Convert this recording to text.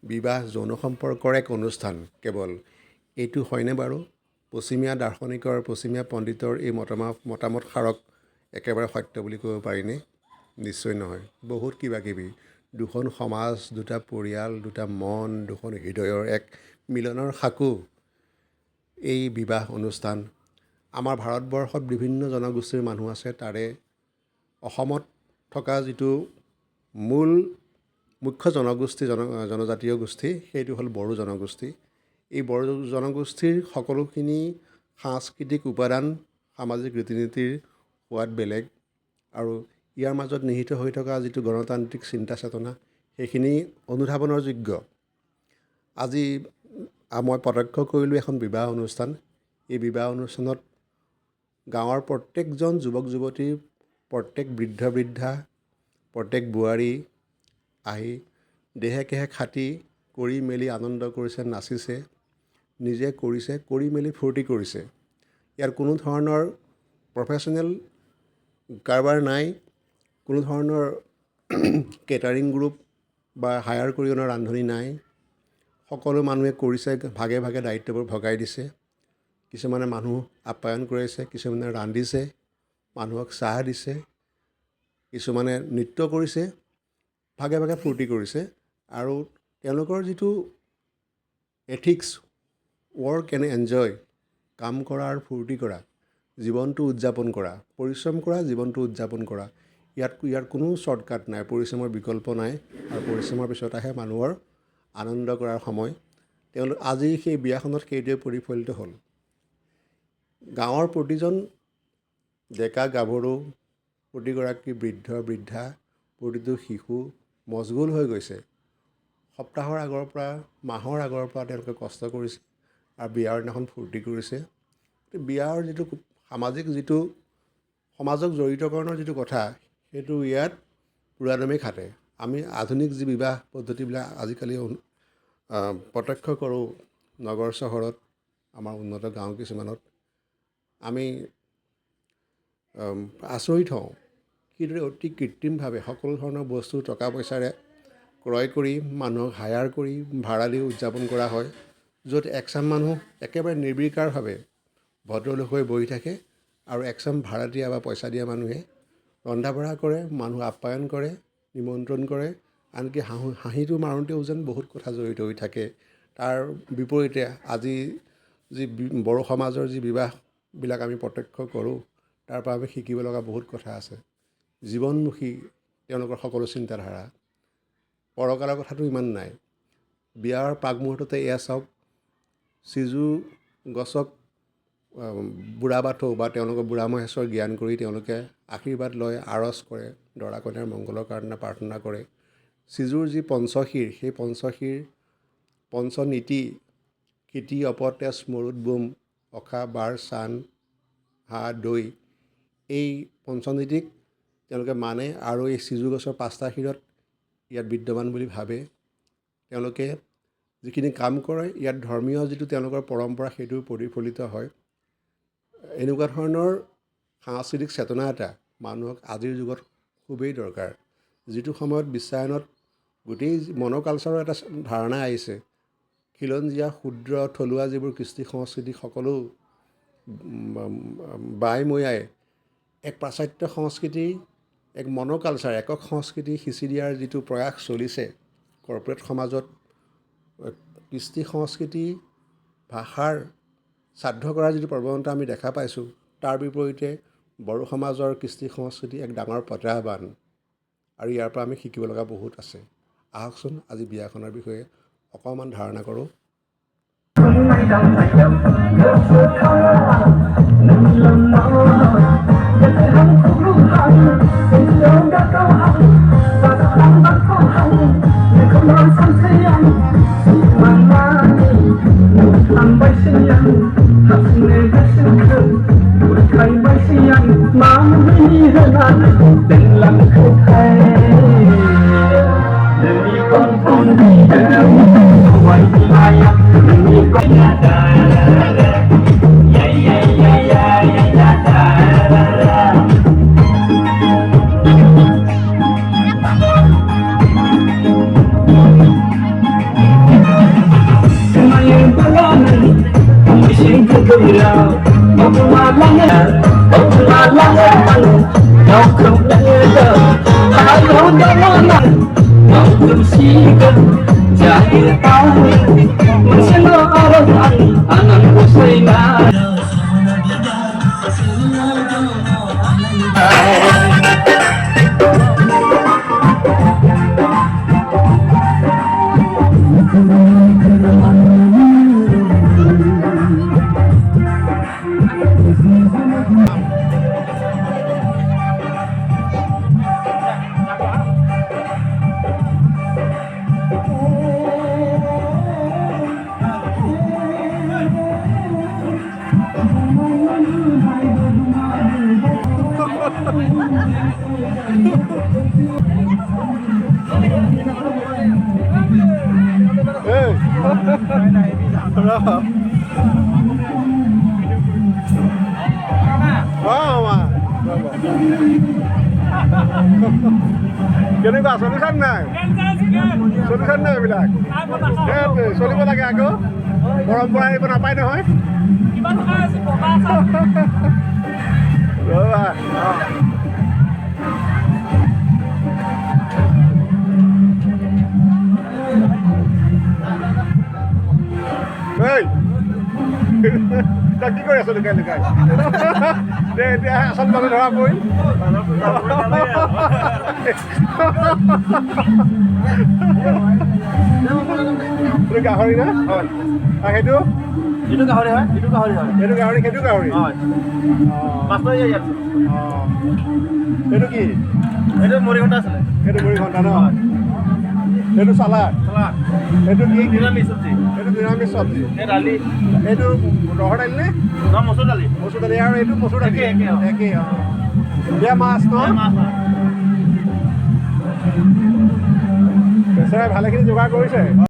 বিবাহ যৌন সম্পৰ্কৰ এক অনুষ্ঠান কেৱল এইটো হয়নে বাৰু? পশ্চিমীয়া দাৰ্শনিকৰ পশ্চিমীয়া পণ্ডিতৰ এই মতামত সাৰক একেবাৰে সত্য বুলি ক'ব পাৰিনে? নিশ্চয় নহয়। বহুত কিবাকিবি, দুখন সমাজ, দুটা পৰিয়াল, দুটা মন, দুখন হৃদয়ৰ এক মিলনৰ সাঁকো এই বিবাহ অনুষ্ঠান। আমাৰ ভাৰতবৰ্ষত বিভিন্ন জনগোষ্ঠীৰ মানুহ আছে। তাৰে অসমত থকা যিটো মুখ্য জনজাতীয় গোষ্ঠী সেইটো হ'ল বড়ো জনগোষ্ঠী। এই বড়ো জনগোষ্ঠীৰ সকলোখিনি সাংস্কৃতিক উপাদান, সামাজিক ৰীতি নীতিৰ সোৱাদ বেলেগ, আৰু ইয়াৰ মাজত নিহিত হৈ থকা যিটো গণতান্ত্ৰিক চিন্তা চেতনা সেইখিনি অনুধাৱনৰ যোগ্য। আজি মই প্ৰত্যক্ষ কৰিলোঁ এখন বিবাহ অনুষ্ঠান। এই বিবাহ অনুষ্ঠানত গাঁৱৰ প্ৰত্যেকজন যুৱক যুৱতী, প্ৰত্যেক বৃদ্ধ বৃদ্ধা, প্ৰত্যেক বোৱাৰী আহি দেহে কেহে খাটি কৰি মেলি আনন্দ কৰিছে, নাচিছে, নিজে কৰিছে, কৰি মেলি ফূৰ্তি কৰিছে। ইয়াৰ কোনো ধৰণৰ প্ৰফেশ্যনেল কাৰবাৰ নাই, কোনো ধৰণৰ কেটাৰিং গ্ৰুপ বা হায়াৰ কৰি অনা ৰান্ধনি নাই। সকলো মানুহে কৰিছে, ভাগে ভাগে দায়িত্ববোৰ ভগাই দিছে। কিছুমানে মানুহ আপ্যায়ন কৰিছে, কিছুমানে ৰান্ধিছে, মানুহক চাহ দিছে, কিছুমানে নৃত্য কৰিছে, ভাগে ভাগে ফূৰ্তি কৰিছে। আৰু তেওঁলোকৰ যিটো এথিক্স, ৱৰ্ক এণ্ড এনজয়, কাম কৰা আৰু ফূৰ্তি কৰা, জীৱনটো উদযাপন কৰা, পৰিশ্ৰম কৰা, জীৱনটো উদযাপন কৰা, ইয়াৰ কোনো শ্বৰ্টকাট নাই, পৰিশ্ৰমৰ বিকল্প নাই। আৰু পৰিশ্ৰমৰ পিছত আহে মানুহৰ আনন্দ কৰাৰ সময়। আজি সেই বিয়াখনত সেইটোৱে প্ৰতিফলিত হ'ল। গাঁৱৰ প্ৰতিজন ডেকা গাভৰু, প্ৰতিগৰাকী বৃদ্ধ বৃদ্ধা, প্ৰতিটো শিশু মচগুল হৈ গৈছে। সপ্তাহৰ আগৰ পৰা, মাহৰ আগৰ পৰা তেওঁলোকে কষ্ট কৰিছে আৰু বিয়াৰ দিনাখন ফূৰ্তি কৰিছে। বিয়াৰ যিটো সমাজক জড়িতকৰণৰ যিটো কথা, সেইটো ইয়াত পুৰাদমে খাটে। আমি আধুনিক যি বিবাহ পদ্ধতিবিলাক আজিকালি প্ৰত্যক্ষ কৰোঁ নগৰ চহৰত, আমাৰ উন্নত গাঁও কিছুমানত, আমি আচৰিত হওঁ কিদৰে অতি কৃত্ৰিমভাৱে সকলো ধৰণৰ বস্তু টকা পইচাৰে ক্ৰয় কৰি, মানুহক হায়াৰ কৰি, ভাড়া দি উদযাপন কৰা হয়। য'ত একচাম মানুহ একেবাৰে নিৰ্বিকাৰভাৱে ভদ্ৰলোক হৈ বহি থাকে আৰু একচাম ভাড়া দিয়া বা পইচা দিয়া মানুহে ৰন্ধা বঢ়া কৰে, মানুহ আপ্যায়ন কৰে, নিমন্ত্ৰণ কৰে, আনকি হাঁহিটো মাৰোঁতেও যেন বহুত কথা জড়িত হৈ থাকে। তাৰ বিপৰীতে আজি যি বড়ো সমাজৰ যি বিবাহবিলাক আমি প্ৰত্যক্ষ কৰোঁ, তাৰ পৰা আমি শিকিব লগা বহুত কথা আছে। জীৱনমুখী তেওঁলোকৰ সকলো চিন্তাধাৰা। পৰকালৰ কথাটো ইমান নাই। বিয়াৰ প্ৰাকমুহূৰ্ততে এয়া চাওক, চিজু গছক বুঢ়া বাথৌ বা তেওঁলোকৰ বুঢ়া মহেশ্বৰ জ্ঞান কৰি তেওঁলোকে আশীৰ্বাদ লয়, আৰজ কৰে, দৰা কইনাৰ মংগলৰ কাৰণে প্ৰাৰ্থনা কৰে। চিজুৰ যি পঞ্চশীৰ, সেই পঞ্চশীৰ পঞ্চনীতি, কীৰ্তি অপতেজ মৰুত বোম, অখা বাৰ চান হাঁহ দৈ, এই পঞ্চনীতিক তেওঁলোকে মানে আৰু এই চিজু গছৰ 5টা শিৰত ইয়াত বিদ্যমান বুলি ভাবে। তেওঁলোকে যিখিনি কাম কৰে, ইয়াত ধৰ্মীয় যিটো তেওঁলোকৰ পৰম্পৰা সেইটো প্ৰতিফলিত হয়। এনেকুৱা ধৰণৰ সাংস্কৃতিক চেতনা এটা মানুহক আজিৰ যুগত খুবেই দৰকাৰ। যিটো সময়ত বিশ্বায়নত গোটেই মনোকালচাৰৰ এটা ধাৰণা আহিছে, খিলঞ্জীয়া ক্ষুদ্ৰ থলুৱা যিবোৰ কৃষ্টি সংস্কৃতি সকলো বাই এক পাশ্চাত্য সংস্কৃতি, এক মনোকালচাৰ, একক সংস্কৃতি সিঁচি দিয়াৰ যিটো প্ৰয়াস চলিছে কৰ্পৰেট সমাজত, কৃষ্টি সংস্কৃতি ভাষাৰ শ্ৰাদ্ধ কৰাৰ যিটো প্ৰৱণতা আমি দেখা পাইছোঁ, তাৰ বিপৰীতে বড়ো সমাজৰ কৃষ্টি সংস্কৃতি এক ডাঙৰ প্ৰত্যাহ্বান। আৰু ইয়াৰ পৰা আমি শিকিব লগা বহুত আছে। আহকচোন আজি বিয়াখনৰ বিষয়ে অকণমান ধাৰণা কৰোঁ। কেনেকুৱা চলিছান নাই চলিছান নাই এইবিলাক চলিব লাগে আকৌ পৰম্পৰা এইবোৰ নাপায় নহয় ৰ'বা তই কি কৰি আছ লুকাই লুকাই দে এতিয়া আচল মানুহ ধৰা পৰিল গাহৰি না হয় সেইটো যিটো গাহৰি হয় সেইটো গাহৰি হয় সেইটো গাহৰি সেইটো গাহৰি হয় সেইটো কি সেইটো মুড়িঘণ্টা আছিলে সেইটো মুড়িঘণ্টা ন সেইটো চালাড সেইটো কি নিৰামিষ চব্জি সেইটো নিৰামিষ চব্জি দালি এইটো ৰহৰ দালি নে মচুৰ দালি আৰু এইটো মচুৰ দালি একে দিয়া মাছ ন বেচেৰাই ভালেখিনি যোগাৰ কৰিছে